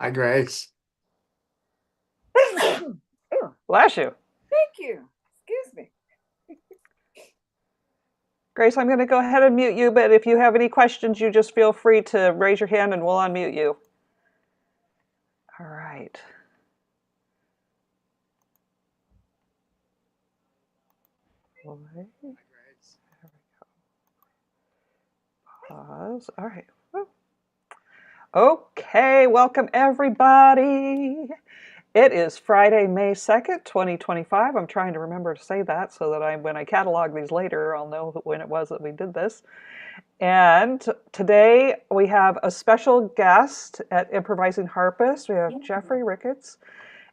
Hi, Grace. Bless you. Thank you. Excuse me. Grace, I'm going to go ahead and mute you, but if you have any questions, you just feel free to raise your hand and we'll unmute you. All right. Pause. All right. Okay, welcome everybody. It is Friday, May 2nd, 2025. I'm trying to remember to say that so that when I catalog these later, I'll know when it was that we did this. And today we have a special guest at Improvising Harpist. We have Geoffrey Ricketts.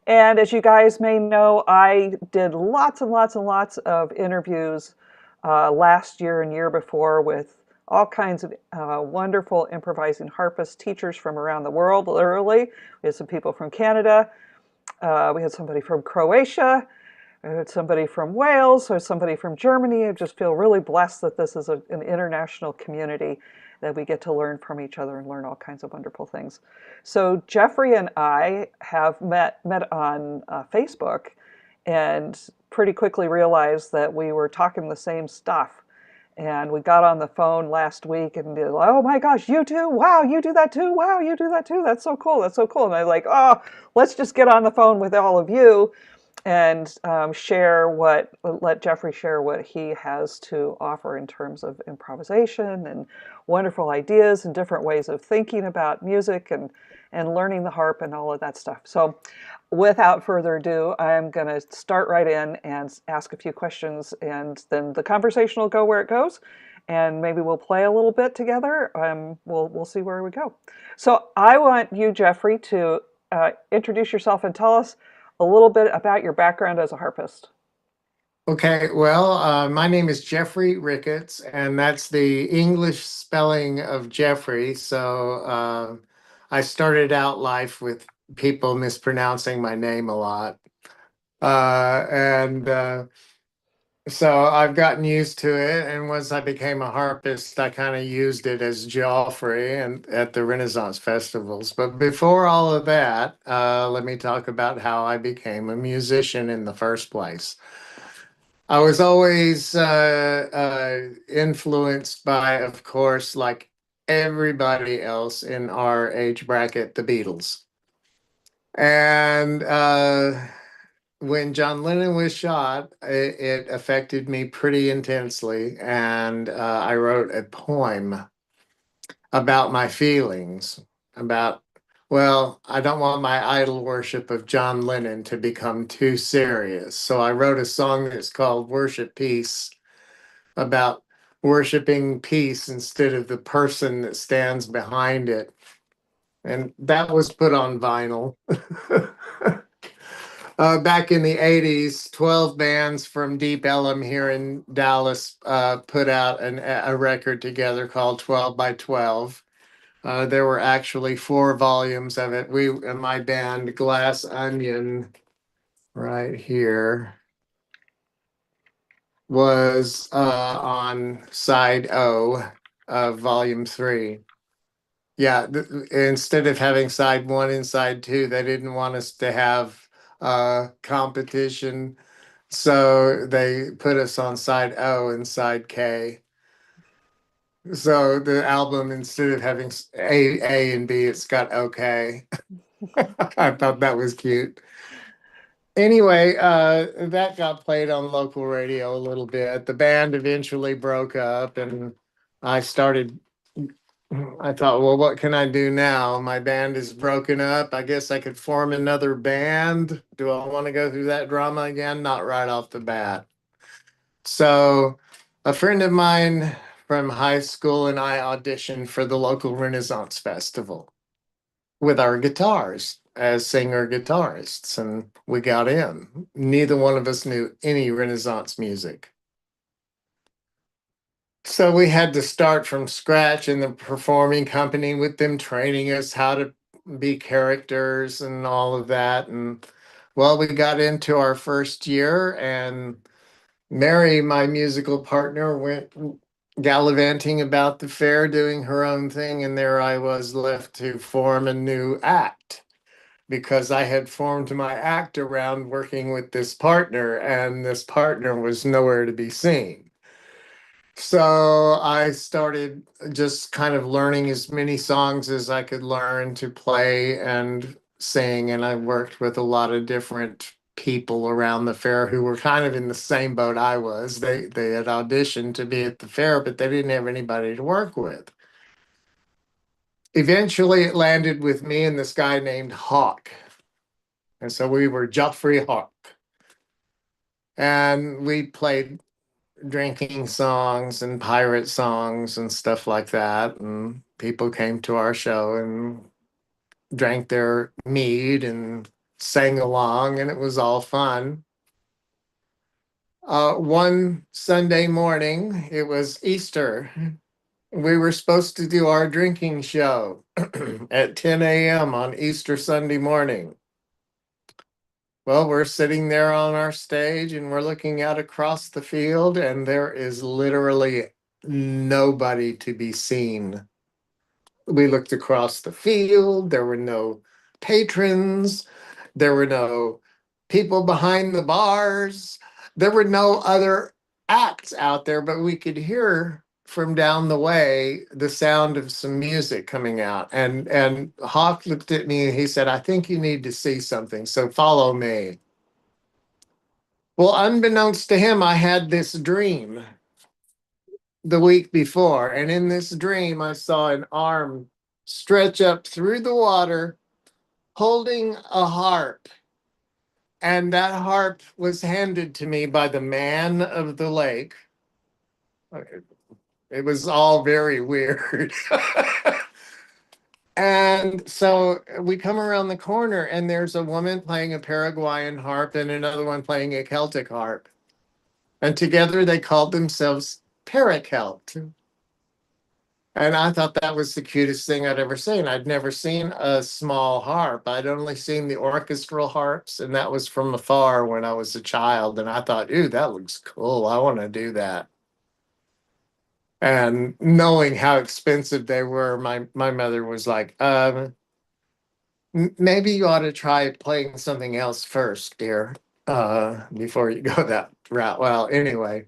And as you guys may know, I did lots and lots and lots of interviews last year and year before with all kinds of wonderful improvising harpist teachers from around the world, literally. We had some people from Canada. We had somebody from Croatia. We had somebody from Wales or somebody from Germany. I just feel really blessed that this is an international community that we get to learn from each other and learn all kinds of wonderful things. So Geoffrey and I have met on Facebook and pretty quickly realized that we were talking the same stuff. And we got on the phone last week and did, oh my gosh, you too? Wow, you do that too? Wow, you do that too? That's so cool. That's so cool. And I was like, oh, let's just get on the phone with all of you and let Geoffrey share what he has to offer in terms of improvisation and wonderful ideas and different ways of thinking about music and learning the harp and all of that stuff. So without further ado, I'm going to start right in and ask a few questions, and then the conversation will go where it goes, and maybe we'll play a little bit together. We'll see where we go. So I want you, Geoffrey, to introduce yourself and tell us a little bit about your background as a harpist. Okay, well, my name is Geoffrey Ricketts, and that's the English spelling of Geoffrey. So I started out life with people mispronouncing my name a lot. And so I've gotten used to it. And once I became a harpist, I kind of used it as Geoffrey and at the Renaissance festivals. But before all of that, let me talk about how I became a musician in the first place. I was always influenced by, of course, like everybody else in our age bracket, the Beatles. And when John Lennon was shot, it affected me pretty intensely. And I wrote a poem about my feelings, about, well, I don't want my idol worship of John Lennon to become too serious. So I wrote a song that's called Worship Peace, about worshiping peace instead of the person that stands behind it. And that was put on vinyl. Back in the 80s, 12 bands from Deep Ellum here in Dallas put out a record together called 12 by 12. There were actually 4 volumes of it. We, my band, Glass Onion, right here, was on side O of volume 3. Yeah, instead of having side 1 and side 2, they didn't want us to have competition. So they put us on side O and side K. So the album, instead of having A and B, it's got OK. I thought that was cute. Anyway, that got played on local radio a little bit. The band eventually broke up, and I started. I thought, well, what can I do now? My band is broken up. I guess I could form another band. Do I want to go through that drama again? Not right off the bat. So, a friend of mine from high school and I auditioned for the local Renaissance Festival with our guitars as singer guitarists, and we got in. Neither one of us knew any Renaissance music. So we had to start from scratch in the performing company with them training us how to be characters and all of that. And well, we got into our first year, and Mary, my musical partner, went gallivanting about the fair doing her own thing, and there I was left to form a new act. because I had formed my act around working with this partner, and this partner was nowhere to be seen. So I started just kind of learning as many songs as I could learn to play and sing. And I worked with a lot of different people around the fair who were kind of in the same boat I was. They had auditioned to be at the fair, but they didn't have anybody to work with. Eventually, it landed with me and this guy named Hawk. And so we were Geoffrey Harp. And we played drinking songs and pirate songs and stuff like that. And people came to our show and drank their mead and sang along, and it was all fun. One Sunday morning, it was Easter. We were supposed to do our drinking show at 10 a.m. on Easter Sunday morning. Well, we're sitting there on our stage and we're looking out across the field, and there is literally nobody to be seen. We looked across the field, there were no patrons, there were no people behind the bars, there were no other acts out there, but we could hear from down the way the sound of some music coming out. And Hawk looked at me and he said, "I think you need to see something, so follow me." Well, unbeknownst to him, I had this dream the week before. And in this dream, I saw an arm stretch up through the water holding a harp. And that harp was handed to me by the man of the lake. It was all very weird. And so we come around the corner, and there's a woman playing a Paraguayan harp and another one playing a Celtic harp. And together they called themselves Paracelt. And I thought that was the cutest thing I'd ever seen. I'd never seen a small harp. I'd only seen the orchestral harps, and that was from afar when I was a child. And I thought, ooh, that looks cool. I want to do that. And knowing how expensive they were, my mother was like, maybe you ought to try playing something else first, dear, before you go that route. Well, anyway,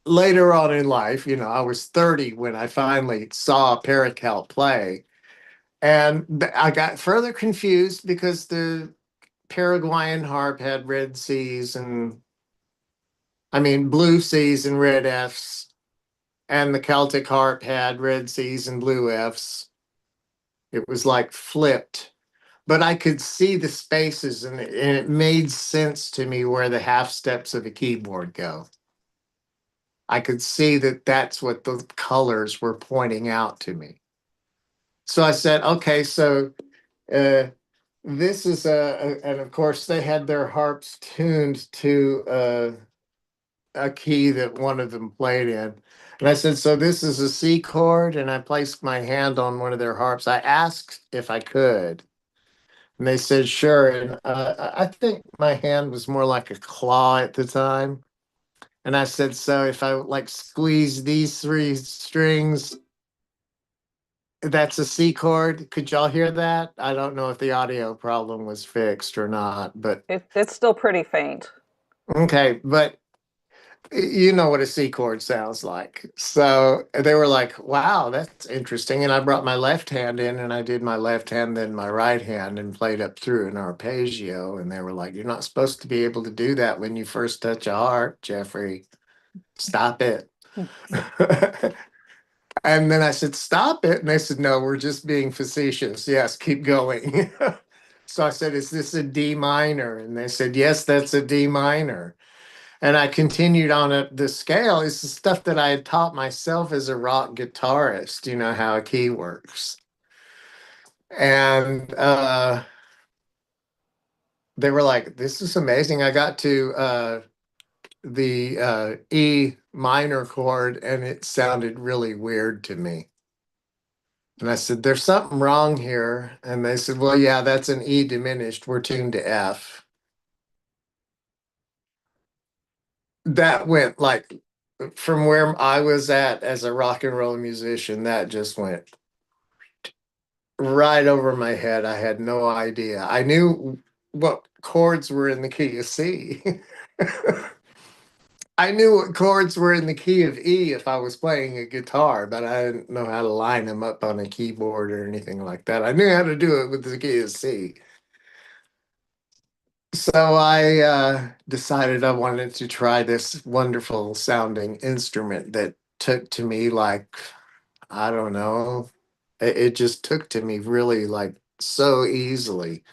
later on in life, I was 30 when I finally saw Parakel play. And I got further confused because the Paraguayan harp had red C's and, I mean, blue C's and red F's. And the Celtic harp had red C's and blue F's. It was like flipped. But I could see the spaces, and it made sense to me where the half steps of a keyboard go. I could see that that's what the colors were pointing out to me. So I said, okay, so this is and of course they had their harps tuned to a key that one of them played in. And I said, so this is a C chord, and I placed my hand on one of their harps. I asked if I could, and they said, sure. And I think my hand was more like a claw at the time. And I said, so if I like squeeze these three strings, that's a C chord. Could y'all hear that? I don't know if the audio problem was fixed or not, but It's still pretty faint. okay. But you know what a C chord sounds like. So they were like, wow, that's interesting. And I brought my left hand in and I did my left hand, then my right hand, and played up through an arpeggio. And they were like, you're not supposed to be able to do that when you first touch a harp, Geoffrey. Stop it. And then I said, stop it. And they said, no, we're just being facetious. Yes, keep going. So I said, is this a D minor? And they said, yes, that's a D minor. And I continued on the scale. It's the stuff that I had taught myself as a rock guitarist, how a key works. And they were like, this is amazing. I got to the E minor chord, and it sounded really weird to me. And I said, there's something wrong here. And they said, well, yeah, that's an E diminished. We're tuned to F. That went like from where I was at as a rock and roll musician, that just went. right over my head. I had no idea. I knew what chords were in the key of C. I knew what chords were in the key of E if I was playing a guitar, but I didn't know how to line them up on a keyboard or anything like that. I knew how to do it with the key of C. So I decided I wanted to try this wonderful sounding instrument that took to me like, I don't know, it just took to me really like so easily.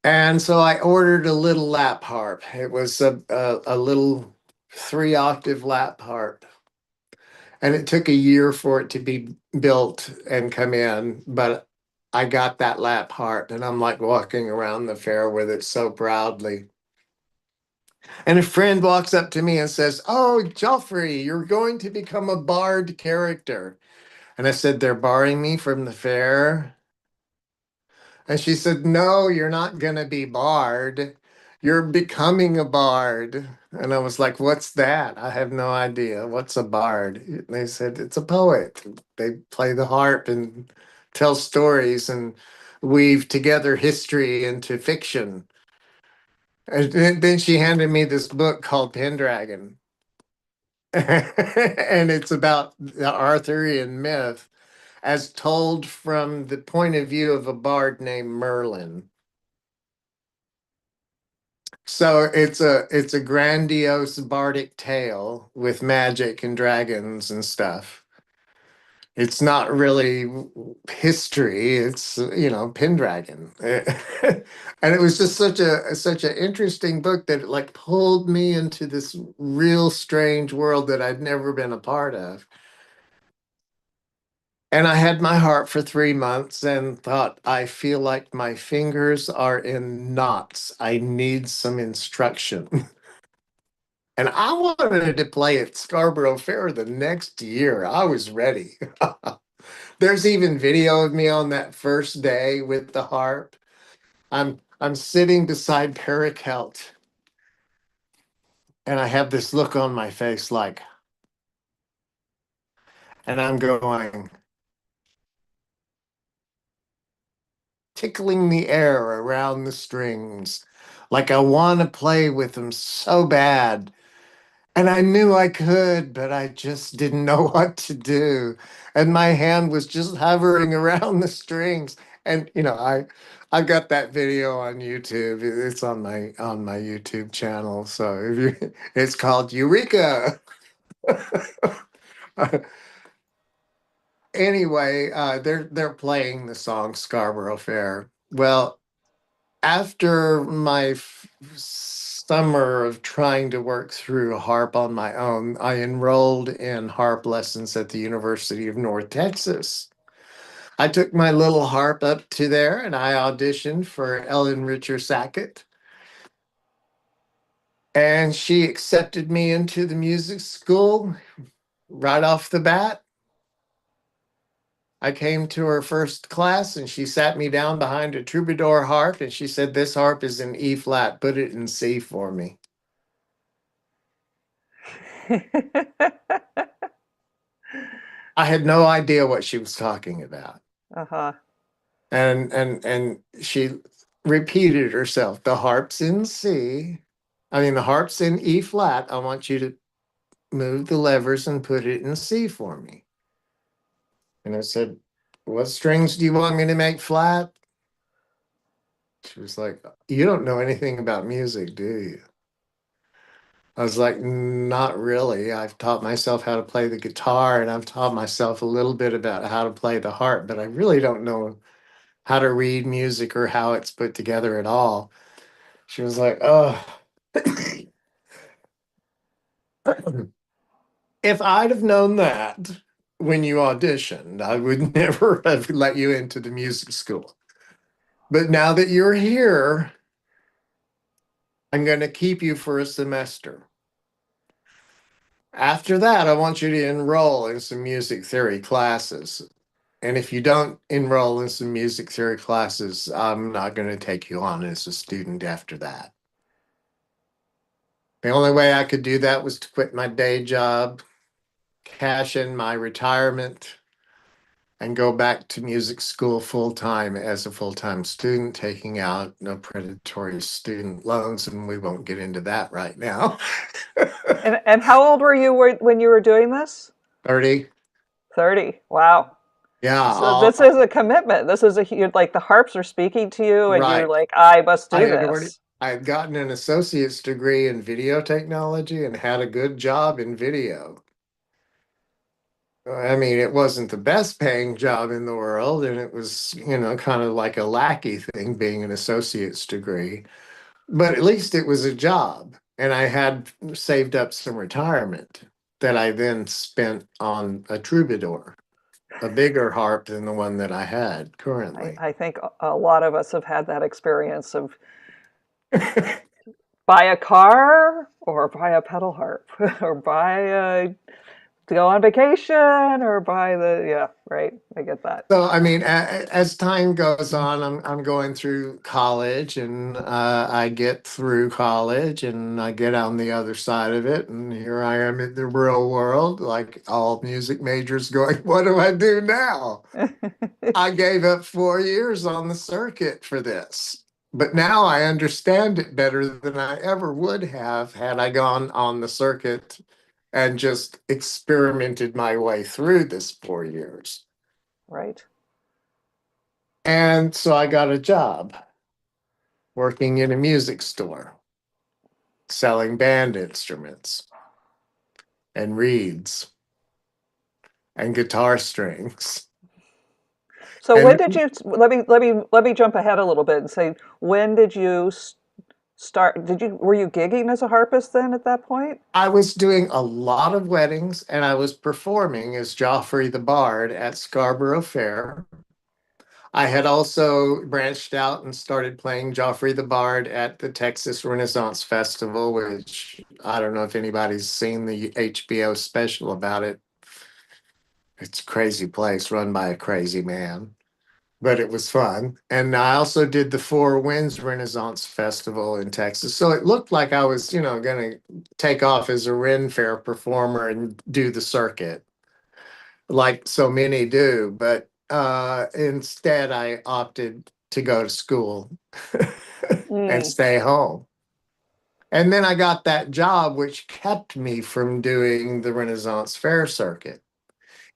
And so I ordered a little lap harp. It was a little 3 octave lap harp. And it took a year for it to be built and come in, but I got that lap harp and I'm like walking around the fair with it so proudly. And a friend walks up to me and says, "Oh, Geoffrey, you're going to become a bard character." And I said, "They're barring me from the fair?" And she said, "No, you're not going to be bard. You're becoming a bard." And I was like, "What's that? I have no idea. What's a bard?" And they said, "It's a poet. They play the harp and tell stories and weave together history into fiction." And then she handed me this book called Pendragon. And it's about the Arthurian myth as told from the point of view of a bard named Merlin. So it's a grandiose bardic tale with magic and dragons and stuff. It's not really history. It's Pendragon, and it was just such an interesting book that it like pulled me into this real strange world that I'd never been a part of. And I had my harp for 3 months and thought, I feel like my fingers are in knots. I need some instruction. And I wanted to play at Scarborough Fair the next year. I was ready. There's even video of me on that first day with the harp. I'm sitting beside Pericelt, and I have this look on my face like, and I'm going, tickling the air around the strings. Like I want to play with them so bad. And I knew I could, but I just didn't know what to do. And my hand was just hovering around the strings. And I've got that video on YouTube. It's on my YouTube channel. So if you it's called Eureka. Anyway, they're playing the song Scarborough Fair. Well, after my summer of trying to work through harp on my own, I enrolled in harp lessons at the University of North Texas. I took my little harp up to there and I auditioned for Ellen Richer Sackett. And she accepted me into the music school right off the bat. I came to her first class and she sat me down behind a troubadour harp and she said, "This harp is in E flat, put it in C for me." I had no idea what she was talking about. Uh-huh. And she repeated herself. The harp's in C. I mean, the harp's in E flat. I want you to move the levers and put it in C for me. And I said, "What strings do you want me to make flat?" She was like, "You don't know anything about music, do you?" I was like, "Not really. I've taught myself how to play the guitar and I've taught myself a little bit about how to play the harp, but I really don't know how to read music or how it's put together at all." She was like, "Oh, if I'd have known that when you auditioned, I would never have let you into the music school. But now that you're here, I'm going to keep you for a semester. After that, I want you to enroll in some music theory classes. And if you don't enroll in some music theory classes, I'm not going to take you on as a student after that." The only way I could do that was to quit my day job, cash in my retirement, and go back to music school full time as a full time student, taking out no predatory student loans, and we won't get into that right now. And how old were you when you were doing this? 30. 30. Wow. Yeah, So this is a commitment. This is like the harps are speaking to you, and you're right. like, I must I do had already this. I had gotten an associate's degree in video technology and had a good job in video. I mean, it wasn't the best paying job in the world, and it was, kind of like a lackey thing being an associate's degree. But at least it was a job, and I had saved up some retirement that I then spent on a troubadour, a bigger harp than the one that I had currently. I think a lot of us have had that experience of buy a car or buy a pedal harp or buy a to go on vacation or buy the yeah, right. I get that. So, I mean, as time goes on, I'm going through college, and I get through college, and I get on the other side of it, and here I am in the real world, like all music majors, going, "What do I do now?" I gave up 4 years on the circuit for this, but now I understand it better than I ever would have had I gone on the circuit and just experimented my way through this 4 years. Right. And so I got a job working in a music store, selling band instruments and reeds and guitar strings. So when And did you let me jump ahead a little bit and say when did you start were you gigging as a harpist then at that point? I was doing a lot of weddings, and I was performing as Geoffrey the Bard at Scarborough Fair. I had also branched out and started playing Geoffrey the Bard at the Texas Renaissance Festival, which I don't know if anybody's seen the HBO special about it. It's a crazy place run by a crazy man, but it was fun. And I also did the Four Winds Renaissance Festival in Texas. So it looked like I was, going to take off as a Ren Fair performer and do the circuit like so many do. But instead, I opted to go to school and Mm, stay home. And then I got that job, which kept me from doing the Renaissance Fair circuit.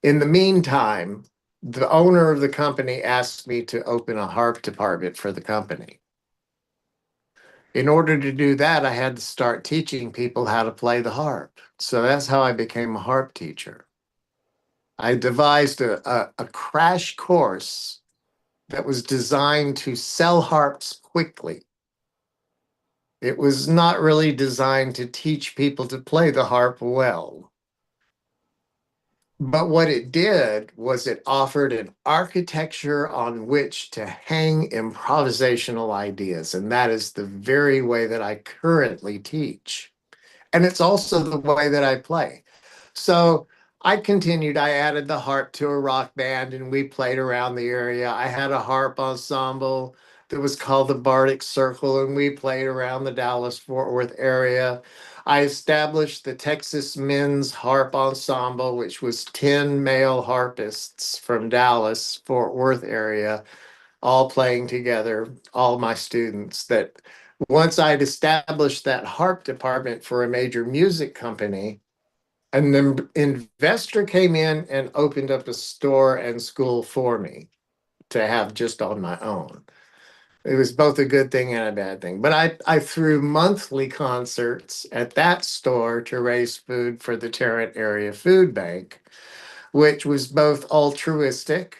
In the meantime, the owner of the company asked me to open a harp department for the company. In order to do that, I had to start teaching people how to play the harp. So that's how I became a harp teacher. I devised a crash course that was designed to sell harps quickly. It was not really designed to teach people to play the harp well. But what it did was it offered an architecture on which to hang improvisational ideas. And that is the very way that I currently teach. And it's also the way that I play. So I continued. I added the harp to a rock band, and we played around the area. I had a harp ensemble that was called the Bardic Circle, and we played around the Dallas Fort Worth area. I established the Texas Men's Harp Ensemble, which was 10 male harpists from Dallas, Fort Worth area, all playing together, all my students. That once I'd established that harp department for a major music company, an investor came in and opened up a store and school for me to have just on my own. It was both a good thing and a bad thing. But I threw monthly concerts at that store to raise food for the Tarrant Area Food Bank, which was both altruistic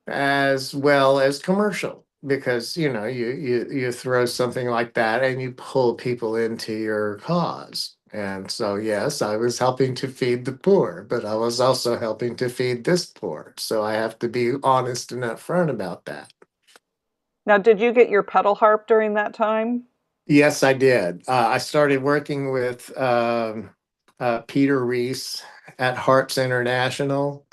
as well as commercial, because you throw something like that and you pull people into your cause. And so yes, I was helping to feed the poor, but I was also helping to feed this poor, so I have to be honest and upfront about that. now, did you get your pedal harp during that time? Yes, I did. I started working with Peter Reese at Harps International,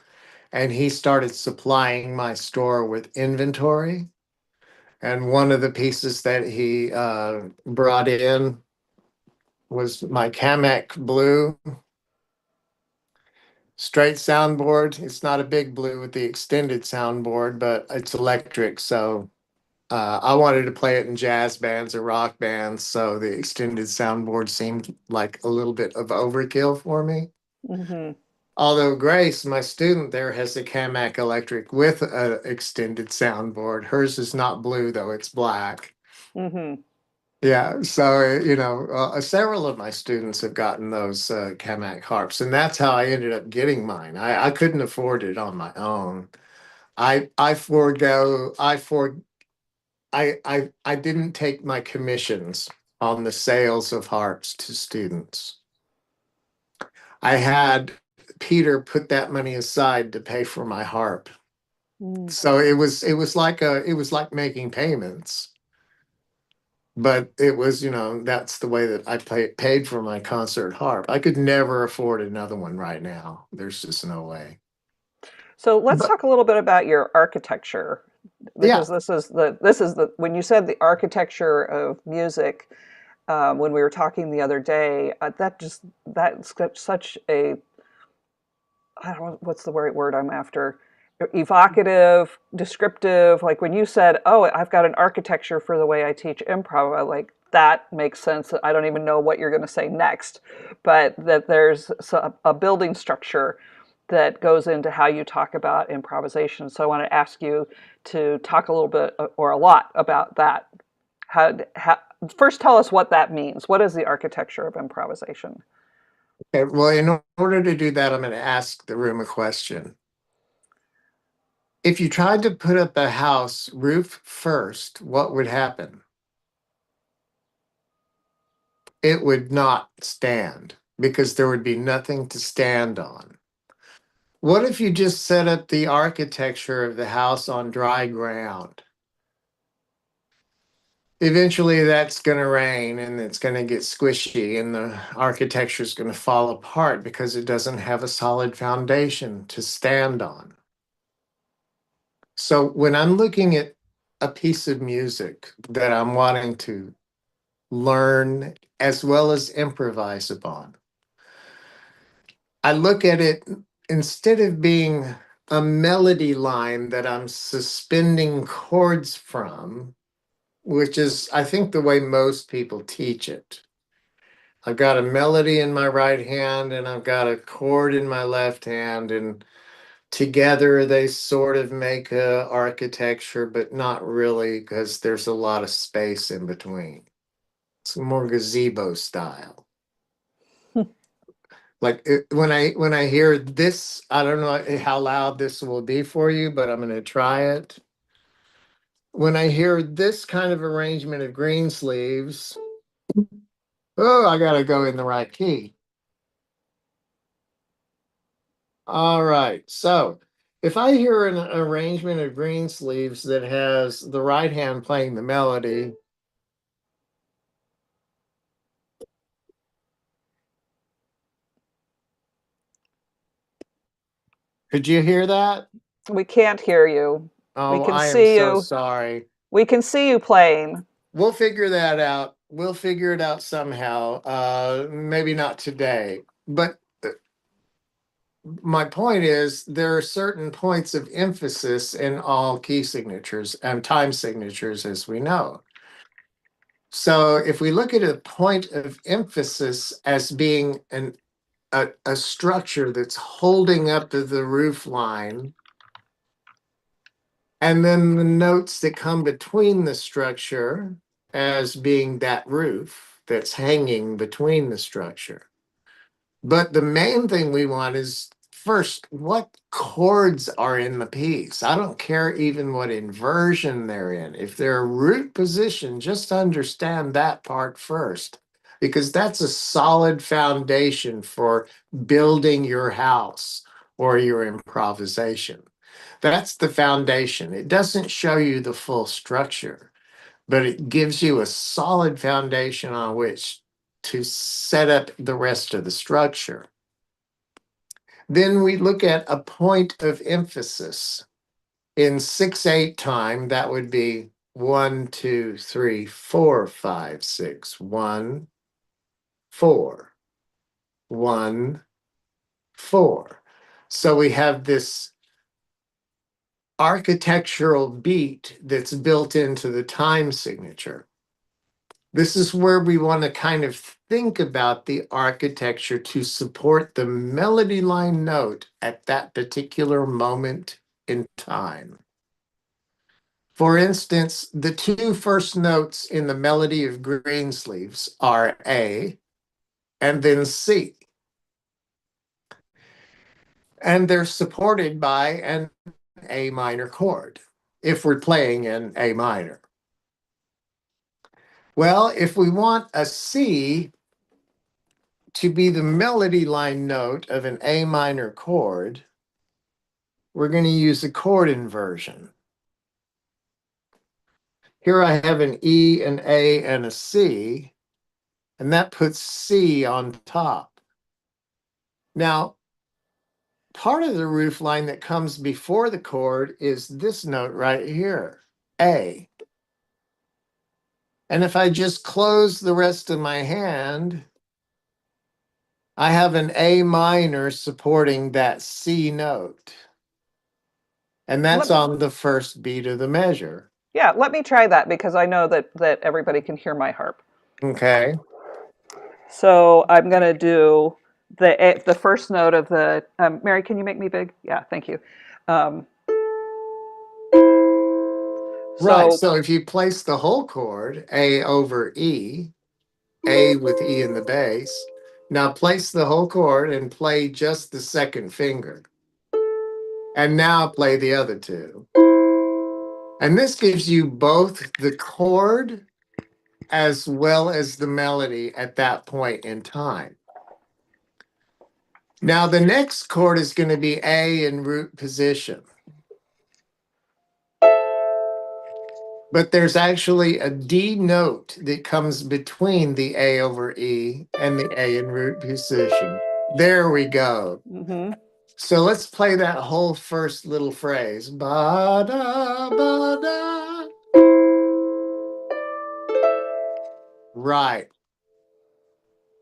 and he started supplying my store with inventory. And one of the pieces that he brought in was my Kamek Blue. Straight soundboard. It's not a big blue with the extended soundboard, but it's electric. So I wanted to play it in jazz bands or rock bands. So the extended soundboard seemed like a little bit of overkill for me. Mm-hmm. Although Grace, my student there, has a Camac electric with an extended soundboard. Hers is not blue, though, it's black. Mm-hmm. Yeah, so several of my students have gotten those Camac harps, and that's how I ended up getting mine. I couldn't afford it on my own. I forego I didn't take my commissions on the sales of harps to students. I had Peter put that money aside to pay for my harp. Mm. So it was like making payments. But it was, that's the way that I paid for my concert harp. I could never afford another one right now. There's just no way. So let's But talk a little bit about your architecture, yeah, because this is the when you said the architecture of music, when we were talking the other day, that's such a, I don't know what's the right word I'm after, evocative, descriptive. Like when you said, "Oh, I've got an architecture for the way I teach improv," like that makes sense. I don't even know what you're going to say next, but that there's a building structure that goes into how you talk about improvisation. So I want to ask you to talk a little bit or a lot about that. How first tell us what that means. What is the architecture of improvisation? okay, well, in order to do that, I'm going to ask the room a question. If you tried to put up a house roof first, what would happen? It would not stand because there would be nothing to stand on. What if you just set up the architecture of the house on dry ground? Eventually that's going to rain and it's going to get squishy and the architecture is going to fall apart because it doesn't have a solid foundation to stand on. So when I'm looking at a piece of music that I'm wanting to learn as well as improvise upon, I look at it instead of being a melody line that I'm suspending chords from, which is, I think, the way most people teach it. I've got a melody in my right hand and I've got a chord in my left hand, and together they sort of make a architecture, but not really because there's a lot of space in between. It's more gazebo style. Like when I hear this, I don't know how loud this will be for you, but I'm going to try it. When I hear this kind of arrangement of green sleeves, oh, I got to go in the right key. All right. So if I hear an arrangement of green sleeves that has the right hand playing the melody, could you hear that? We can't hear you. We Oh, can I am see so you. sorry. We can see you playing. We'll figure that out. We'll figure it out somehow. Maybe not today. But my point is there are certain points of emphasis in all key signatures and time signatures, as we know. So if we look at a point of emphasis as being a structure that's holding up to the roof line, and then the notes that come between the structure as being that roof that's hanging between the structure. But the main thing we want is first, what chords are in the piece? I don't care even what inversion they're in. If they're a root position, just understand that part first, because that's a solid foundation for building your house or your improvisation. That's the foundation. It doesn't show you the full structure, but it gives you a solid foundation on which to set up the rest of the structure. Then we look at a point of emphasis. In 6/8 time, that would be 1, 2, 3, 4, 5, 6. 1, 4, 1, 4. So we have this architectural beat that's built into the time signature. This is where we want to kind of think about the architecture to support the melody line note at that particular moment in time. For instance, the two first notes in the melody of Greensleeves are A and then C. And they're supported by an A minor chord if we're playing in A minor. Well, if we want a C to be the melody line note of an A minor chord, we're going to use a chord inversion. Here I have an E, an A, and a C, and that puts C on top. Now, part of the roof line that comes before the chord is this note right here, A. And if I just close the rest of my hand, I have an A minor supporting that C note. And that's on the first beat of the measure. Yeah, let me try that because I know that everybody can hear my harp. Okay. So I'm going to do the first note of the, Mary, can you make me big? Yeah, thank you. Right. So if you place the whole chord, A over E, A with E in the bass, now place the whole chord and play just the second finger. And now play the other two. And this gives you both the chord as well as the melody at that point in time. Now the next chord is going to be A in root position. But there's actually a D note that comes between the A over E and the A in root position. There we go. Mm-hmm. So let's play that whole first little phrase. Ba-da, ba-da. Right.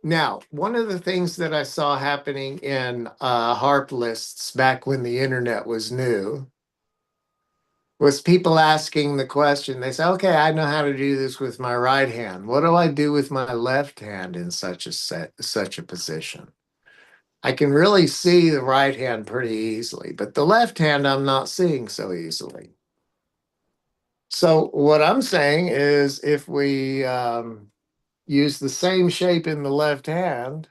Now, one of the things that I saw happening in harp lists back when the internet was new was people asking the question. They say, okay, I know how to do this with my right hand. What do I do with my left hand in such a position? I can really see the right hand pretty easily, but the left hand I'm not seeing so easily. So what I'm saying is if we use the same shape in the left hand,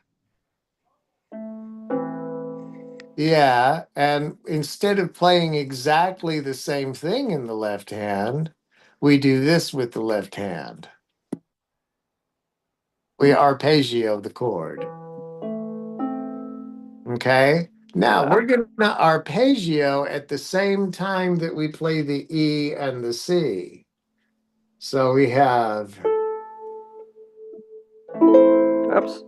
yeah, and instead of playing exactly the same thing in the left hand, we do this with the left hand. We arpeggio the chord. Okay? Now we're going to arpeggio at the same time that we play the E and the C. So we have. Oops.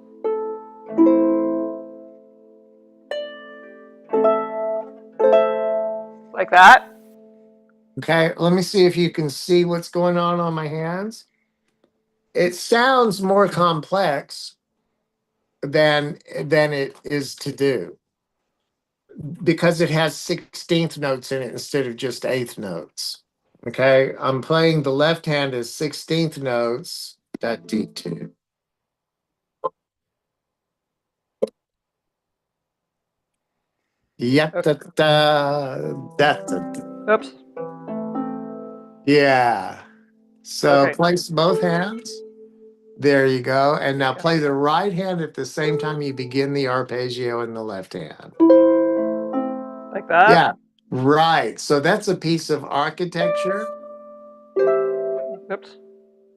Like that? Okay, let me see if you can see what's going on my hands. It sounds more complex than it is to do because it has 16th notes in it instead of just 8th notes. Okay, I'm playing the left hand as 16th notes, that D2. Yep, Okay. Oops. Yeah. So Okay. place both hands. There you go. And now Yeah. play the right hand at the same time you begin the arpeggio in the left hand. Like that? Yeah, right. So that's a piece of architecture Oops.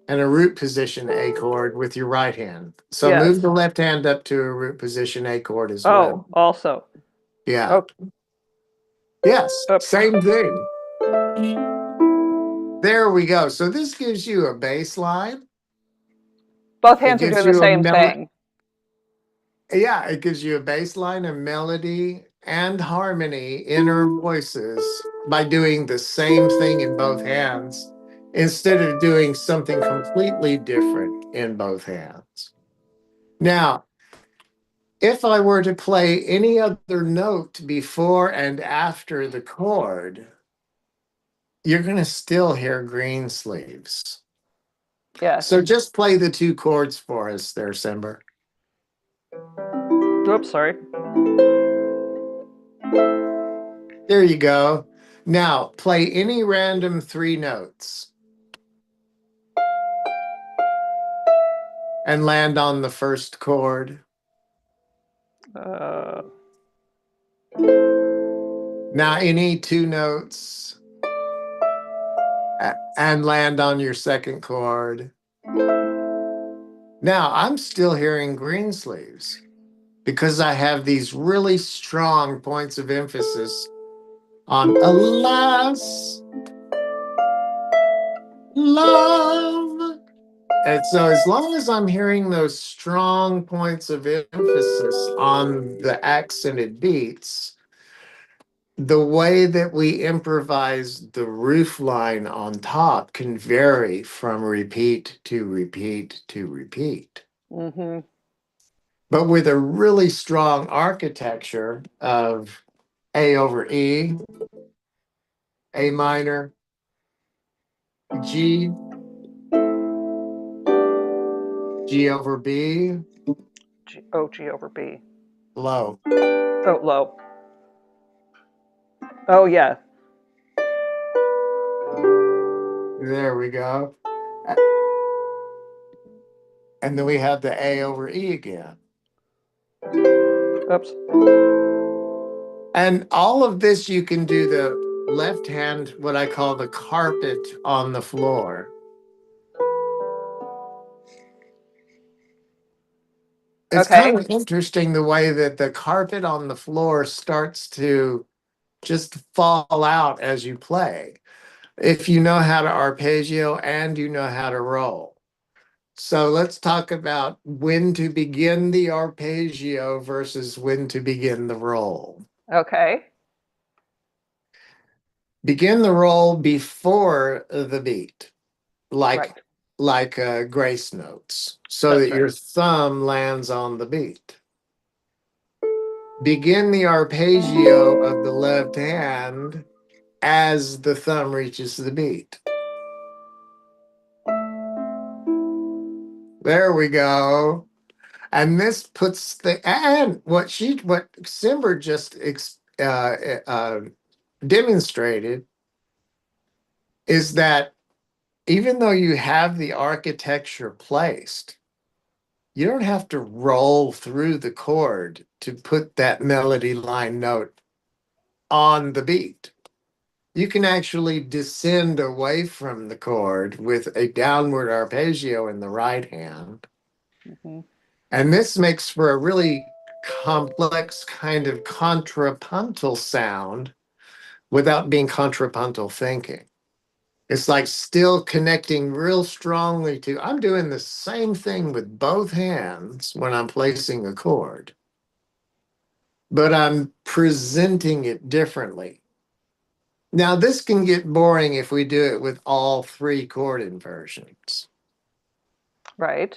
and a root position A chord with your right hand. So Yes. move the left hand up to a root position A chord as well. Oh, also. Yeah. Oh, Yes, oops. same thing. There we go. So this gives you a bass line. Both It hands are gives doing the you a same melody. thing. Yeah, it gives you a bass line, a melody, and harmony, inner voices by doing the same thing in both hands instead of doing something completely different in both hands. Now, If I were to play any other note before and after the chord, you're going to still hear green sleeves. Yes. So just play the two chords for us there, Simber. Oops, sorry. There you go. Now play any random three notes and land on the first chord. Now any two notes and land on your second chord. Now I'm still hearing green sleeves because I have these really strong points of emphasis on alas, love. And so as long as I'm hearing those strong points of emphasis on the accented beats, the way that we improvise the roof line on top can vary from repeat to repeat to repeat. Mm-hmm. But with a really strong architecture of A over E, A minor, G, G over B, G over B. low. Oh, low. Oh, yeah. There we go. And then we have the A over E again. Oops. And all of this, you can do the left hand, what I call the carpet on the floor. It's Okay. kind of interesting the way that the carpet on the floor starts to just fall out as you play, if you know how to arpeggio and you know how to roll. So let's talk about when to begin the arpeggio versus when to begin the roll. Okay. Begin the roll before the beat, Right. like grace notes, so That's that right. your thumb lands on the beat. Begin the arpeggio of the left hand as the thumb reaches the beat. There we go. And this puts the and what Simber just demonstrated is that even though you have the architecture placed, you don't have to roll through the chord to put that melody line note on the beat. You can actually descend away from the chord with a downward arpeggio in the right hand. Mm-hmm. And this makes for a really complex kind of contrapuntal sound without being contrapuntal thinking. It's like still connecting real strongly to, I'm doing the same thing with both hands when I'm placing a chord, but I'm presenting it differently. Now, this can get boring if we do it with all three chord inversions. Right.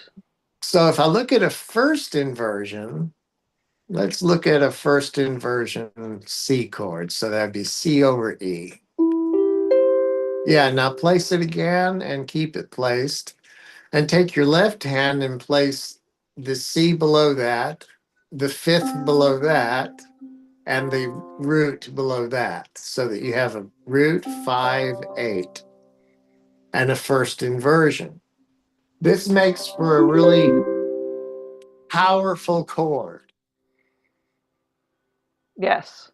So if I look at a first inversion, let's look at a first inversion C chord. So that'd be C over E. Yeah, now place it again and keep it placed. And take your left hand and place the C below that, the fifth below that, and the root below that, so that you have a root 5/8 and a first inversion. This makes for a really powerful chord. Yes.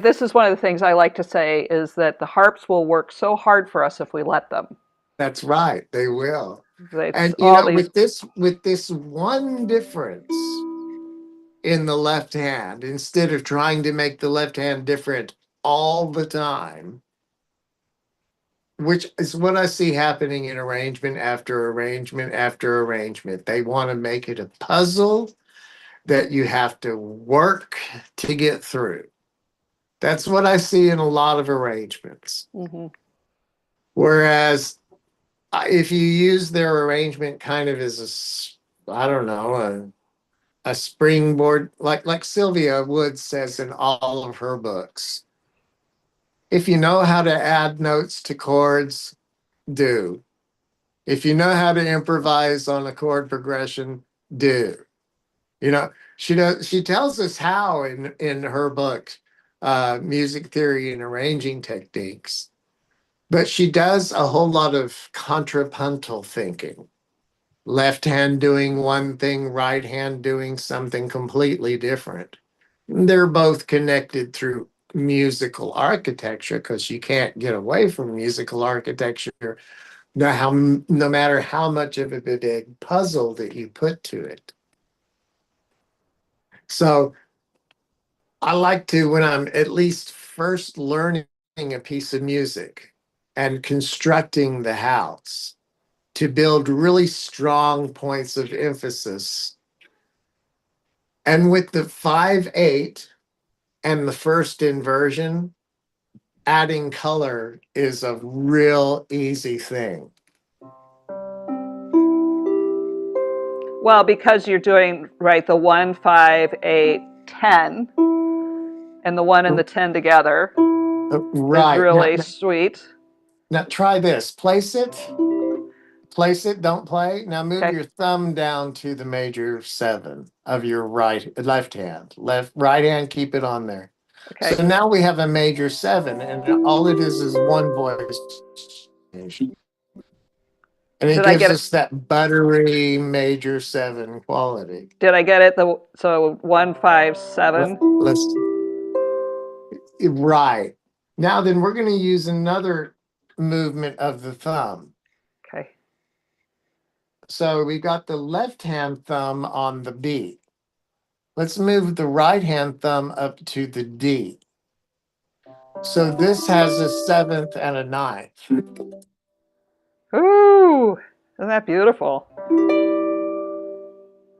This is one of the things I like to say is that the harps will work so hard for us if we let them. That's right, they will. It's And you all know, these. with this one difference in the left hand, instead of trying to make the left hand different all the time, which is what I see happening in arrangement after arrangement after arrangement. They want to make it a puzzle that you have to work to get through. That's what I see in a lot of arrangements. Mm-hmm. Whereas if you use their arrangement kind of as I don't know, a springboard, like Sylvia Woods says in all of her books. If you know how to add notes to chords, do. If you know how to improvise on a chord progression, do. You know, she tells us how in her book, Music Theory and Arranging Techniques, but she does a whole lot of contrapuntal thinking. Left hand doing one thing, right hand doing something completely different. They're both connected through musical architecture because you can't get away from musical architecture no matter how much of a big puzzle that you put to it. So I like to, when I'm at least first learning a piece of music and constructing the house, to build really strong points of emphasis. And with the 5/8 and the first inversion, adding color is a real easy thing. Well, because you're doing, right, the 1, 5, 8, 10, and the 1 and the 10 together is Right. really sweet. Now try this. Place it, don't play. Now move Okay. your thumb down to the major 7 of your left hand. Right hand, keep it on there. Okay. So now we have a major 7, and all it is one voice change. And it Did I gives get it? us that buttery major 7 quality. Did I get it? So 1, 5, 7. Let's right. Now then we're going to use another movement of the thumb. Okay. So we got the left hand thumb on the B. Let's move the right hand thumb up to the D. So this has a 7th and a 9th. Ooh, isn't that beautiful?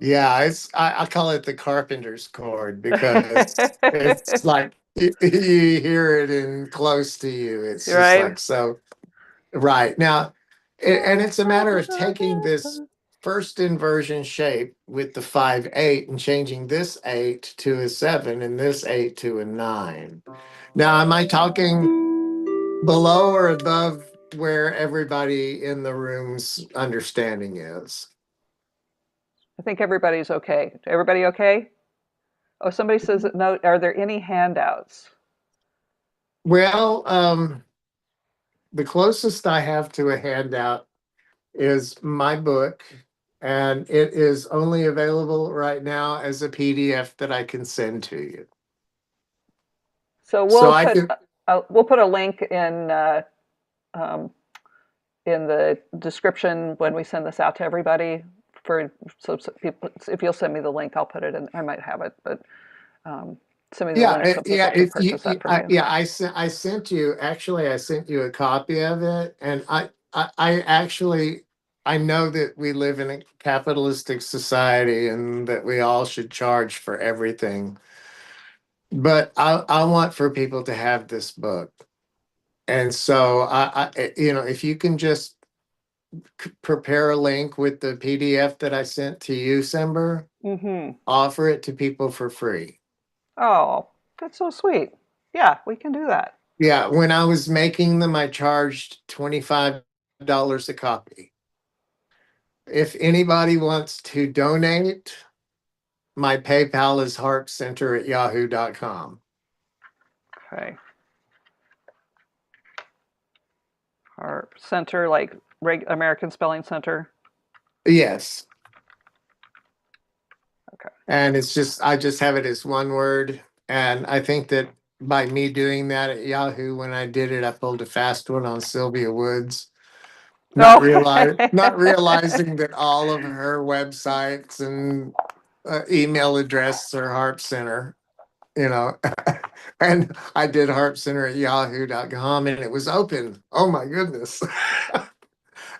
Yeah, I call it the carpenter's chord because it's like you hear it in close to you. It's just Right? like so right. Now, and it's a matter of taking this first inversion shape with the 5/8 and changing this 8 to a 7 and this 8 to a 9. Now, am I talking below or above where everybody in the room's understanding is? I think everybody's okay. Everybody okay? Oh, somebody says no. Are there any handouts? Well, the closest I have to a handout is my book, and it is only available right now as a PDF that I can send to you. So So I could, we'll put a link um, in the description when we send this out to everybody. So people, if you'll send me the link, I'll put it in. I might have it, but send me the link so yeah. people can If purchase that from you. yeah, I sent you. Actually, I sent you a copy of it, and I actually I know that we live in a capitalistic society and that we all should charge for everything. But I want for people to have this book. And so if you can just prepare a link with the PDF that I sent to you, Simber, Mm-hmm. offer it to people for free. Oh, that's so sweet. Yeah, we can do that. Yeah, when I was making them, I charged $25 a copy. If anybody wants to donate, my PayPal is harpcenter@yahoo.com. Okay. Harp Center, like American Spelling Center. Yes. Okay. And I just have it as one word. And I think that by me doing that at Yahoo, when I did it, I pulled a fast one on Sylvia Woods, Oh. not realizing that all of her websites and email address are Harp Center, you know. And I did harpcenter@yahoo.com and it was open. Oh my goodness.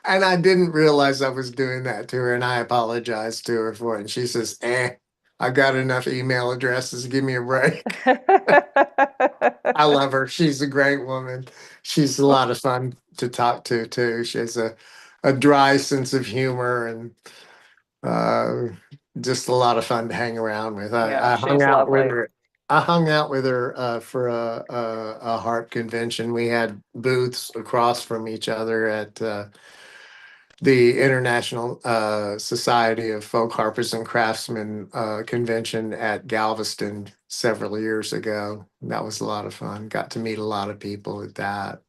And I didn't realize I was doing that to her, and I apologized to her for it. And she says, I got enough email addresses. Give me a break. I love her. She's a great woman. She's a lot of fun to talk to, too. She has a dry sense of humor, and Uh, just a lot of fun to hang around with. Yeah, I hung she's out with lovely. her. I hung out with her for a harp convention. We had booths across from each other at the International Society of Folk Harpers and Craftsmen convention at Galveston several years ago. That was a lot of fun. Got to meet a lot of people at that.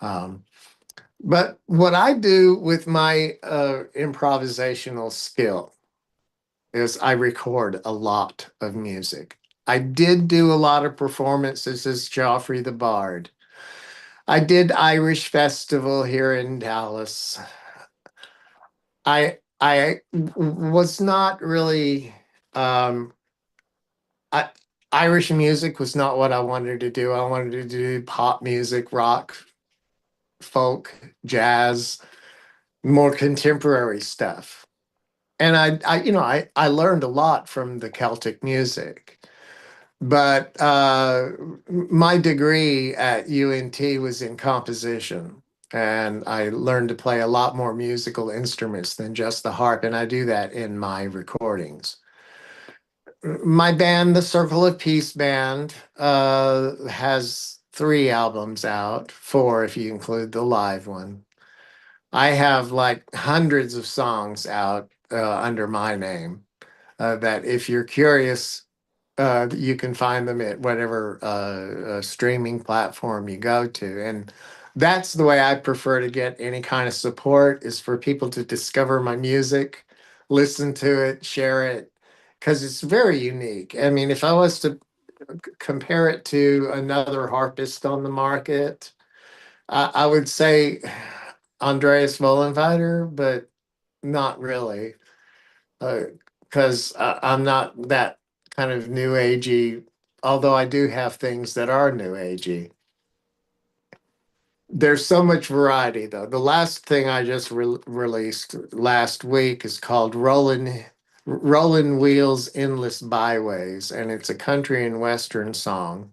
Um, but what I do with my improvisational skill is I record a lot of music. I did do a lot of performances as Geoffrey the Bard. I did Irish Festival here in Dallas. I was not really um I, Irish music was not what I wanted to do. I wanted to do pop music, rock, folk, jazz, more contemporary stuff. And I learned a lot from the Celtic music. But my degree at UNT was in composition, and I learned to play a lot more musical instruments than just the harp, and I do that in my recordings. My band, the Circle of Peace Band, has 3 albums out, 4 if you include the live one. I have like hundreds of songs out under my name. That if you're curious, you can find them at whatever streaming platform you go to. And that's the way I prefer to get any kind of support is for people to discover my music, listen to it, share it, because it's very unique. I mean, if I was to compare it to another harpist on the market, I would say Andreas Vollenweider, but not really because I'm not that kind of new agey, although I do have things that are new agey. There's so much variety, though. The last thing I just released last week is called Rolling Wheels Endless Byways, and it's a country and western song.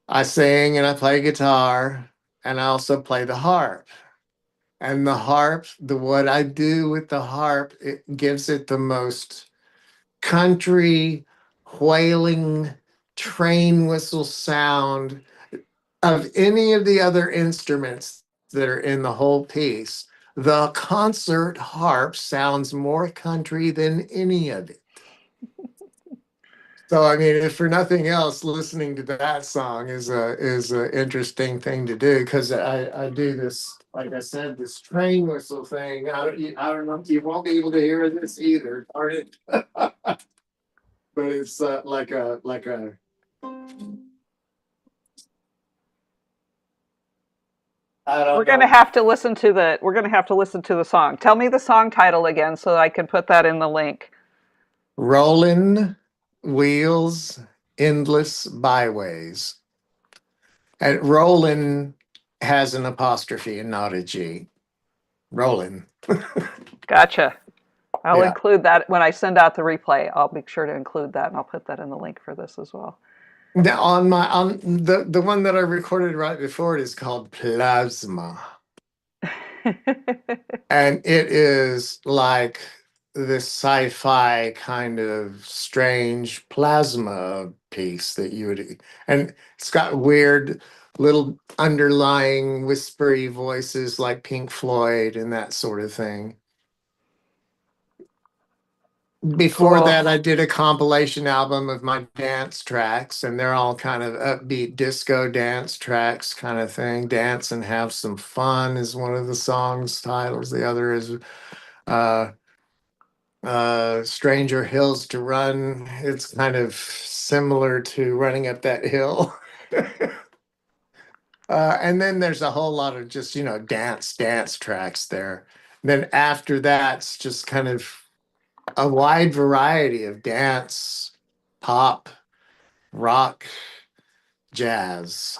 I sing and I play guitar, and I also play the harp. And the harp, the what I do with the harp, it gives it the most country wailing train whistle sound of any of the other instruments that are in the whole piece. The concert harp sounds more country than any of it. So I mean, if for nothing else, listening to that song is a interesting thing to do because I do this, like I said, this train whistle thing. I don't know, you won't be able to hear this either, darn it. But it's like a I We're don't gonna know. have to listen to the we're gonna have to listen to the song. Tell me the song title again so that I can put that in the link. Rolling wheels, endless byways. And rolling has an apostrophe and not a G. Rolling. Gotcha. I'll Yeah. include that when I send out the replay. I'll make sure to include that and I'll put that in the link for this as well. Now on the one that I recorded right before it is called Plasma. And it is like this sci-fi kind of strange plasma piece that you would, and it's got weird little underlying whispery voices like Pink Floyd and that sort of thing. Before Cool. that, I did a compilation album of my dance tracks, and they're all kind of upbeat disco dance tracks, kind of thing. Dance and Have Some Fun is one of the songs titles. The other is uh, Stranger Hills to Run. It's kind of similar to Running Up That Hill. And then there's a whole lot of just, dance tracks there. Then after that's just kind of a wide variety of dance, pop, rock, jazz,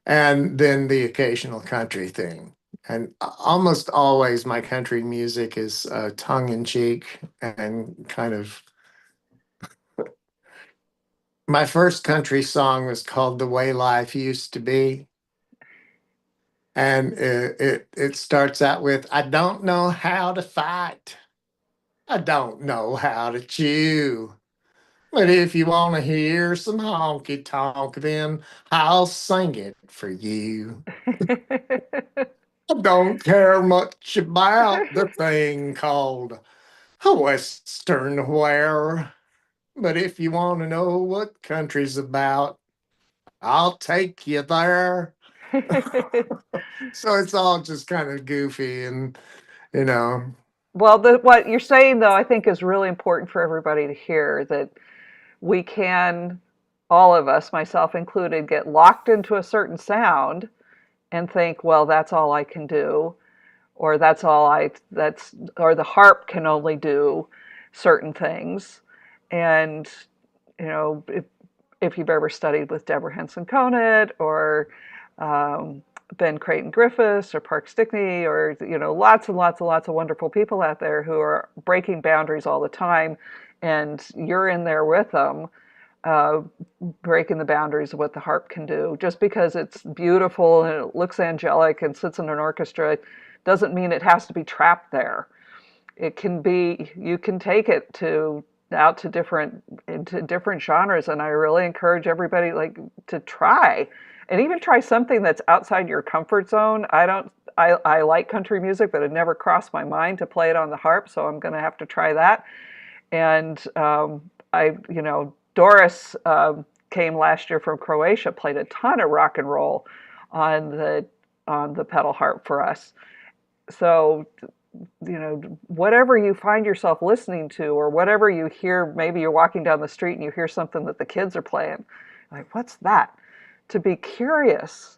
and then the occasional country thing. And almost always my country music is tongue in cheek and kind of. My first country song was called The Way Life Used to Be. And it starts out with, I don't know how to fight. I don't know how to chew. But if you want to hear some honky tonk, then I'll sing it for you. I don't care much about the thing called a Western wear. But if you want to know what country's about, I'll take you there. So it's all just kind of goofy and, you know, Well, what you're saying, though, I think is really important for everybody to hear that we can, all of us, myself included, get locked into a certain sound and think, well, that's all I can do, or or the harp can only do certain things. And, you know, if you've ever studied with Deborah Henson Conant or Ben Creighton Griffiths or Park Stickney or lots and lots and lots of wonderful people out there who are breaking boundaries all the time, and you're in there with them, uh, breaking the boundaries of what the harp can do. Just because it's beautiful and it looks angelic and sits in an orchestra doesn't mean it has to be trapped there. It can be, you can take it to out to different genres, and I really encourage everybody to try and even try something that's outside your comfort zone. I like country music, but it never crossed my mind to play it on the harp, so I'm going to have to try that. And Doris came last year from Croatia, played a ton of rock and roll on the pedal harp for us. So, whatever you find yourself listening to, or whatever you hear, maybe you're walking down the street and you hear something that the kids are playing, like, what's that? To be curious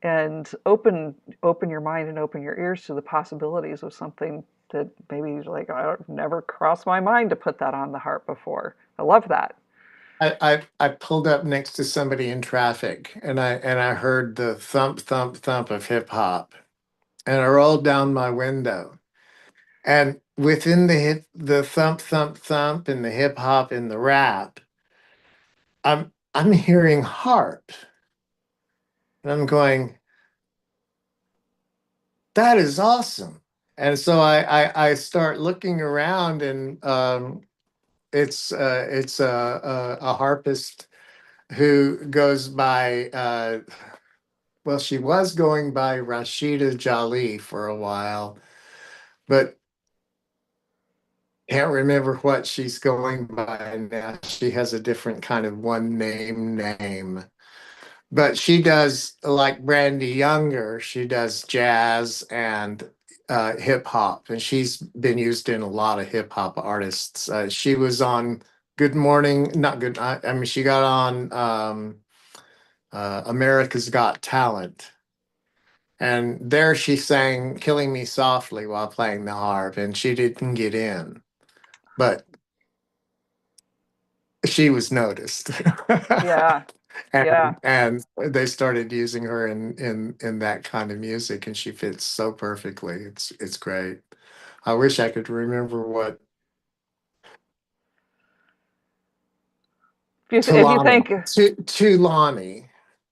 and open your mind and open your ears to the possibilities of something that maybe like, I never crossed my mind to put that on the harp before. I love that. I pulled up next to somebody in traffic and I heard the thump thump thump of hip hop, and I rolled down my window, and within the thump thump thump and the hip hop and the rap, I'm hearing harp, and I'm going, that is awesome. And so I start looking around, and it's a harpist who goes by well, she was going by Rashida Jali for a while, but can't remember what she's going by now. She has a different kind of one name. But she does, like Brandy Younger, she does jazz and hip hop, and she's been used in a lot of hip hop artists. She was on Good Morning, not good. I mean, she got on America's Got Talent, and there she sang "Killing Me Softly" while playing the harp, and she didn't get in, but she was noticed. Yeah, yeah. And they started using her in that kind of music, and she fits so perfectly. It's great. I wish I could remember what If you Tulani. think Tulani.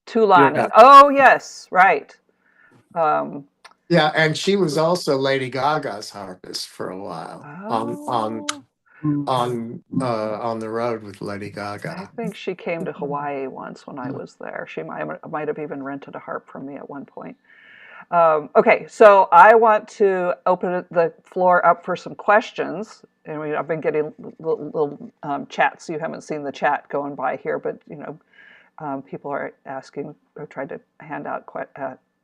Tulani, Yeah. oh yes, right. Um, Yeah, and she was also Lady Gaga's harpist for a while oh, on the road with Lady I Gaga. think she came to Hawaii once when I was there. She might have even rented a harp from me at one point. Okay, so I want to open the floor up for some questions. And I've been getting little chats. You haven't seen the chat going by here, but people are asking or trying to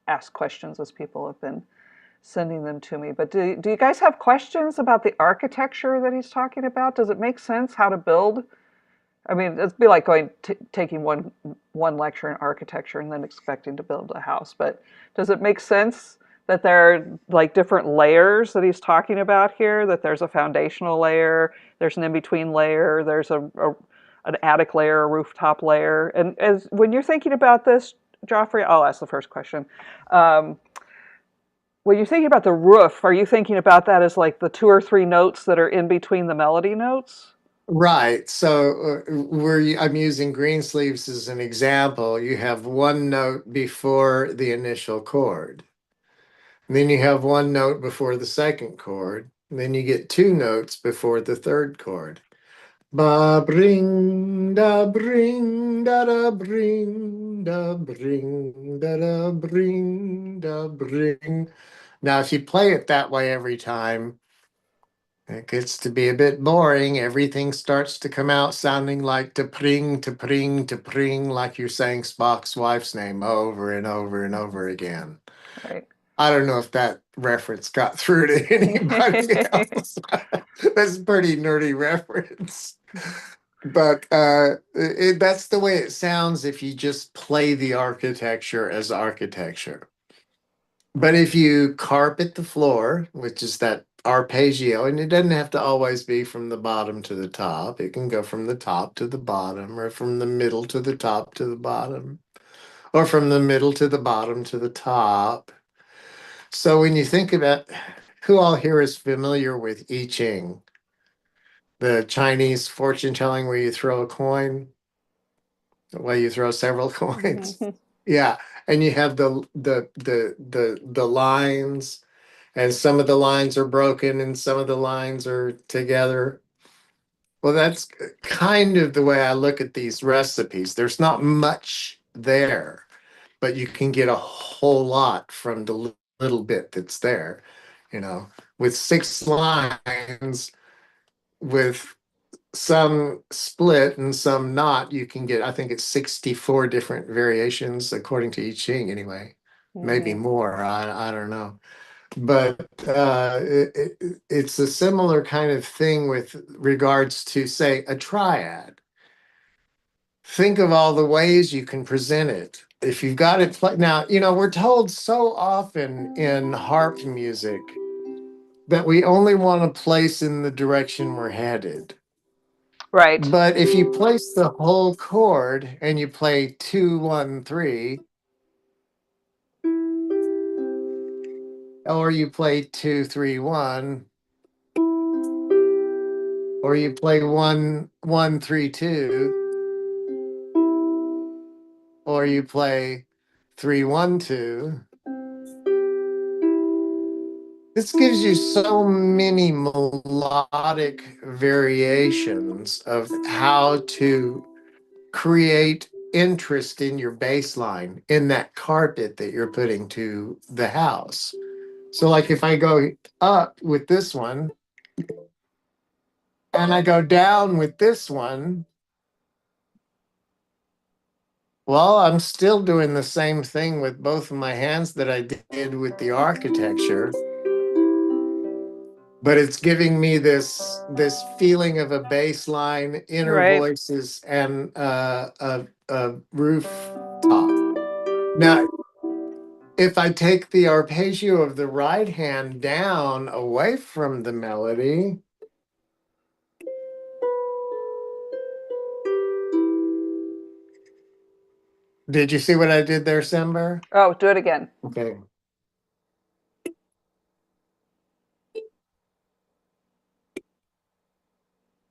ask questions as people have been sending them to me. But do you guys have questions about the architecture that he's talking about? Does it make sense how to build? I mean, it'd be like taking one lecture in architecture and then expecting to build a house. But does it make sense that there are like different layers that he's talking about here? That there's a foundational layer, there's an in-between layer, there's an attic layer, a rooftop layer. And as when you're thinking about this, Geoffrey, I'll ask the first question. Um, when you're thinking about the roof, are you thinking about that as like the two or three notes that are in between the melody notes? Right. So I'm using Greensleeves as an example. You have one note before the initial chord. And then you have one note before the second chord. And then you get two notes before the third chord. Ba bring da bring da da bring da bring da da bring da bring. Now, if you play it that way every time, it gets to be a bit boring. Everything starts to come out sounding like to pring, to pring, to pring, like you're saying Spock's wife's name over and over and over again. Right. I don't know if that reference got through to anybody else. That's a pretty nerdy reference. But that's the way it sounds if you just play the architecture as architecture. But if you carpet the floor, which is that arpeggio, and it doesn't have to always be from the bottom to the top. It can go from the top to the bottom, or from the middle to the top to the bottom, or from the middle to the bottom to the top. So when you think about who all here is familiar with I Ching, the Chinese fortune telling where you throw a coin, where you throw several coins. Yeah, and you have the lines, and some of the lines are broken and some of the lines are together. Well, that's kind of the way I look at these recipes. There's not much there, but you can get a whole lot from the little bit that's there. You know, with 6 lines, with some split and some not, you can get, I think it's 64 different variations according to I Ching anyway. Maybe more, I don't know. But it's a similar kind of thing with regards to, say, a triad. Think of all the ways you can present it. If you've got it now, we're told so often in harp music that we only want to place in the direction we're headed. Right. But if you place the whole chord and you play 2, 1, 3, or you play 2, 3, 1, or you play 1, 1, 3, 2, or you play 3, 1, 2. This gives you so many melodic variations of how to create interest in your bass line, in that carpet that you're putting to the house. So, like if I go up with this one and I go down with this one, well, I'm still doing the same thing with both of my hands that I did with the architecture, but it's giving me this feeling of a bass line, inner Right. voices, and a rooftop. Now, if I take the arpeggio of the right hand down away from the melody, did you see what I did there, Sember? Oh, do it again. Okay.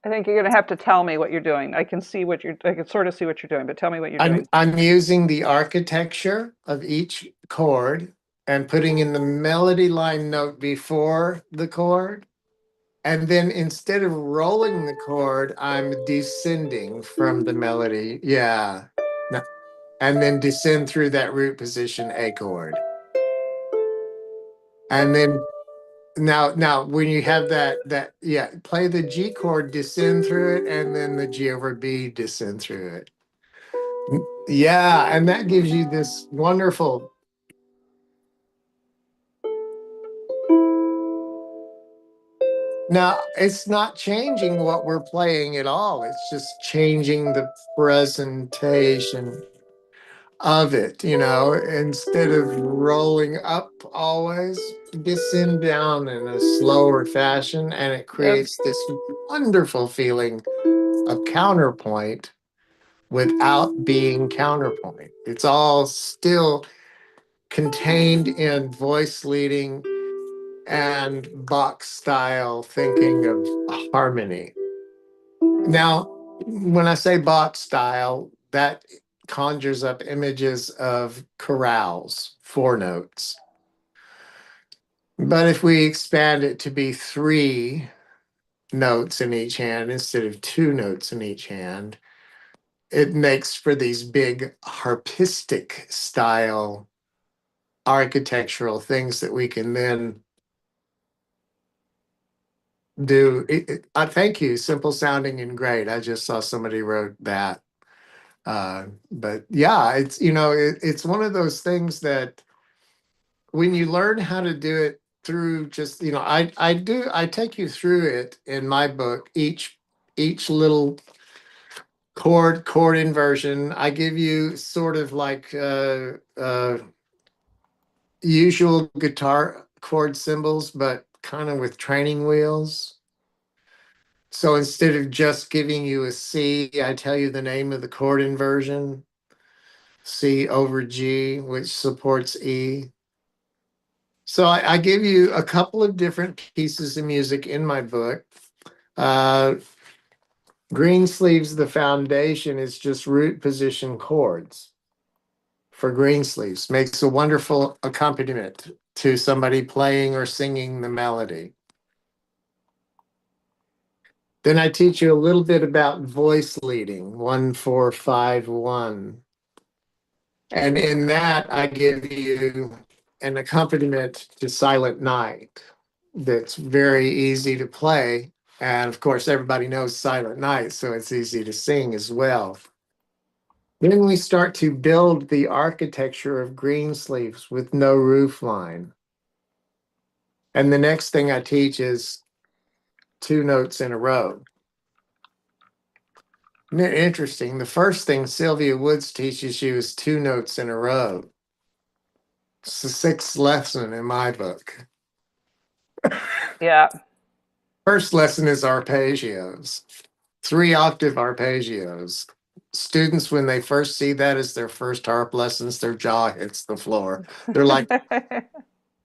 I think you're going to have to tell me what you're doing. I can sort of see what you're doing, but tell me what you're doing. I'm using the architecture of each chord and putting in the melody line note before the chord. And then instead of rolling the chord, I'm descending from the melody. Yeah. And then descend through that root position A chord. And then now when you have that, play the G chord, descend through it, and then the G over B, descend through it. Yeah, and that gives you this wonderful. Now, it's not changing what we're playing at all. It's just changing the presentation of it, instead of rolling up always, descend down in a slower fashion, and it creates this wonderful feeling of counterpoint without being counterpoint. It's all still contained in voice leading and Bach style thinking of harmony. Now, when I say Bach style, that conjures up images of chorales, 4 notes. But if we expand it to be 3 notes in each hand instead of 2 notes in each hand, it makes for these big harpistic style architectural things that we can then do. Thank you. Simple sounding and great. I just saw somebody wrote that. But yeah, it's one of those things that when you learn how to do it through just, I take you through it in my book, each little chord inversion. I give you sort of like usual guitar chord symbols, but kind of with training wheels. So instead of just giving you a C, I tell you the name of the chord inversion, C over G, which supports E. So I give you a couple of different pieces of music in my book. Uh, Greensleeves, the foundation is just root position chords for Greensleeves. Makes a wonderful accompaniment to somebody playing or singing the melody. Then I teach you a little bit about voice leading, 1-4-5-1. And in that, I give you an accompaniment to Silent Night that's very easy to play. And of course, everybody knows Silent Night, so it's easy to sing as well. Then we start to build the architecture of Greensleeves with no roof line. And the next thing I teach is 2 notes in a row. Interesting. The first thing Sylvia Woods teaches you is 2 notes in a row. It's the 6th lesson in my book. Yeah. First lesson is arpeggios, 3-octave arpeggios. Students, when they first see that as their first harp lessons, their jaw hits the floor. They're like,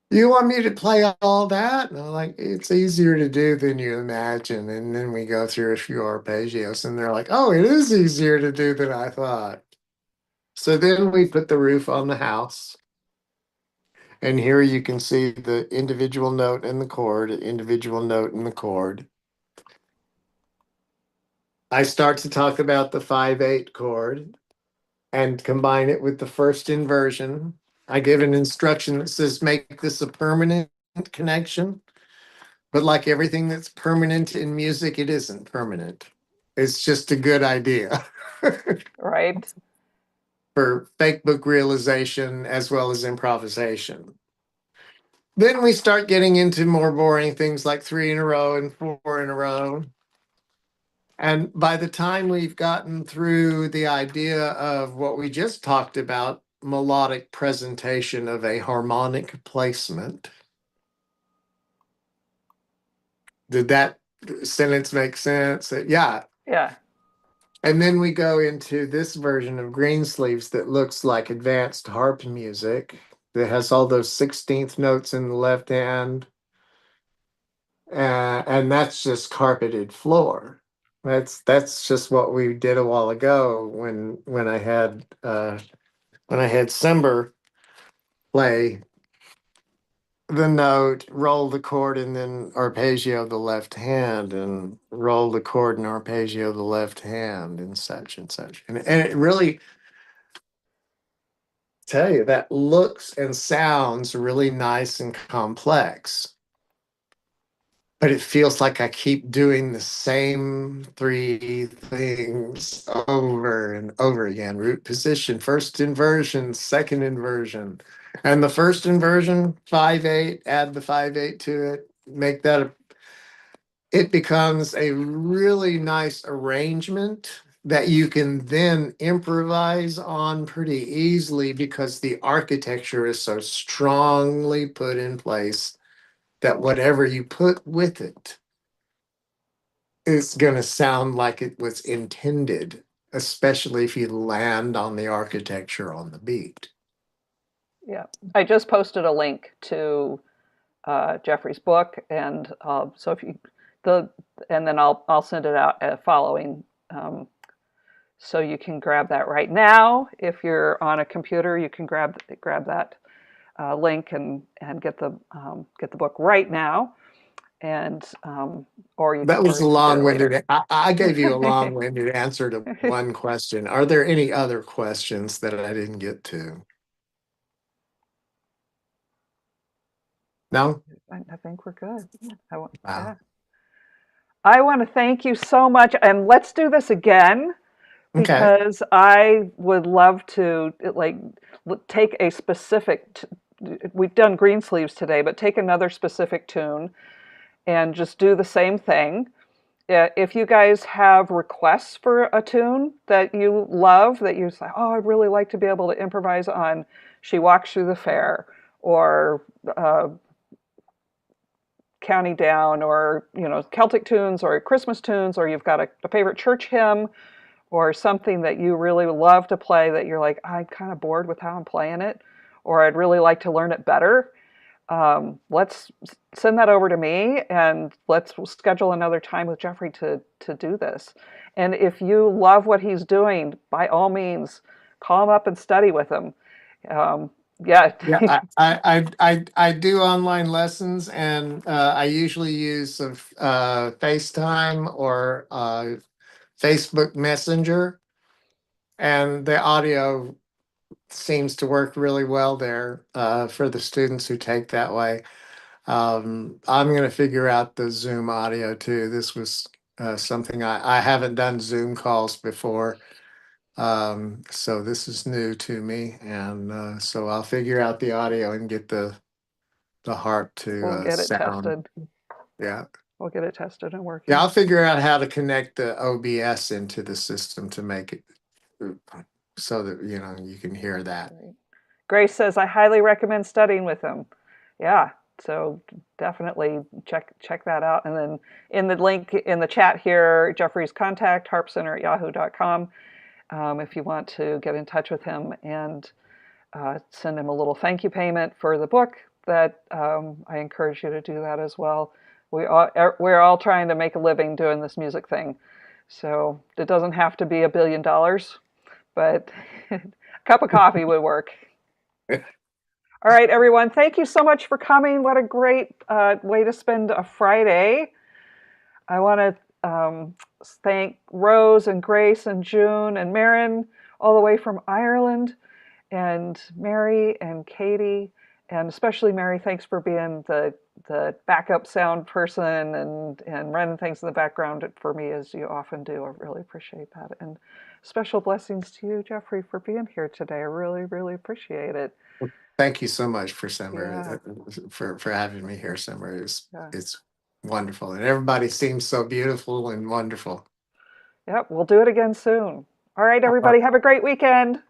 you want me to play all that? And I'm like, it's easier to do than you imagine. And then we go through a few arpeggios and they're like, oh, it is easier to do than I thought. So then we put the roof on the house. And here you can see the individual note and the chord, individual note and the chord. I start to talk about the 5/8 chord and combine it with the first inversion. I give an instruction that says, make this a permanent connection. But like everything that's permanent in music, it isn't permanent. It's just a good idea Right. for fake book realization as well as improvisation. Then we start getting into more boring things like 3 in a row and 4 in a row. And by the time we've gotten through the idea of what we just talked about, melodic presentation of a harmonic placement, did that sentence make sense? Yeah. Yeah. And then we go into this version of Greensleeves that looks like advanced harp music that has all those 16th notes in the left hand. And that's just carpeted floor. That's just what we did a while ago when I had Sember play the note, roll the chord, and then arpeggio the left hand, and roll the chord and arpeggio the left hand, and such and such. And it really, tell you, that looks and sounds really nice and complex. But it feels like I keep doing the same 3 things over and over again. Root position, first inversion, second inversion. And the first inversion, 5/8, add the 5/8 to it, make that it becomes a really nice arrangement that you can then improvise on pretty easily because the architecture is so strongly put in place that whatever you put with it is going to sound like it was intended, especially if you land on the architecture on the beat. Yeah. I just posted a link to Geoffrey's book, and so if you and then I'll send it out following, so you can grab that right now. If you're on a computer, you can grab that. link and get the book right now, and or you That can was a order it later. long-winded. I gave you a long-winded answer to one question. Are there any other questions that I didn't get to? No? I think we're good. Wow. Yeah. I want to thank you so much, and let's do this again Okay. because I would love to take a specific. We've done Greensleeves today, but take another specific tune and just do the same thing. If you guys have requests for a tune that you love, that you say, oh, I'd really like to be able to improvise on She Walks Through the Fair, or County Down, or Celtic tunes, or Christmas tunes, or you've got a favorite church hymn, or something that you really love to play that you're like, I'm kind of bored with how I'm playing it, or I'd really like to learn it better, let's send that over to me, and let's schedule another time with Geoffrey to do this. And if you love what he's doing, by all means, call him up and study with him. Yeah. Yeah, I do online lessons, and I usually use FaceTime or Facebook Messenger, and the audio seems to work really well there for the students who take that way. I'm going to figure out the Zoom audio too. This was something I haven't done Zoom calls before. So this is new to me, and so I'll figure out the audio and get the harp to We'll get it sound. tested. Yeah. We'll get it tested and working. Yeah, I'll figure out how to connect the OBS into the system to make it so that you can hear that. Grace says, I highly recommend studying with him. Yeah, so definitely check that out. And then in the link in the chat here, Geoffrey's contact, harpcenter@yahoo.com, if you want to get in touch with him and send him a little thank you payment for the book. That I encourage you to do that as well. We're all trying to make a living doing this music thing, so it doesn't have to be $1 billion, but a cup of coffee would work. All right, everyone, thank you so much for coming. What a great way to spend a Friday. I want to thank Rose and Grace and June and Marin, all the way from Ireland, and Mary and Katie, and especially Mary, thanks for being the backup sound person and running things in the background for me, as you often do. I really appreciate that. And special blessings to you, Geoffrey, for being here today. I really, really appreciate it. Thank you so much for Summer, Yeah. for having me here, Summer. Yeah. It's wonderful, and everybody seems so beautiful and wonderful. Yep, we'll do it again soon. All right, everybody, have a great weekend.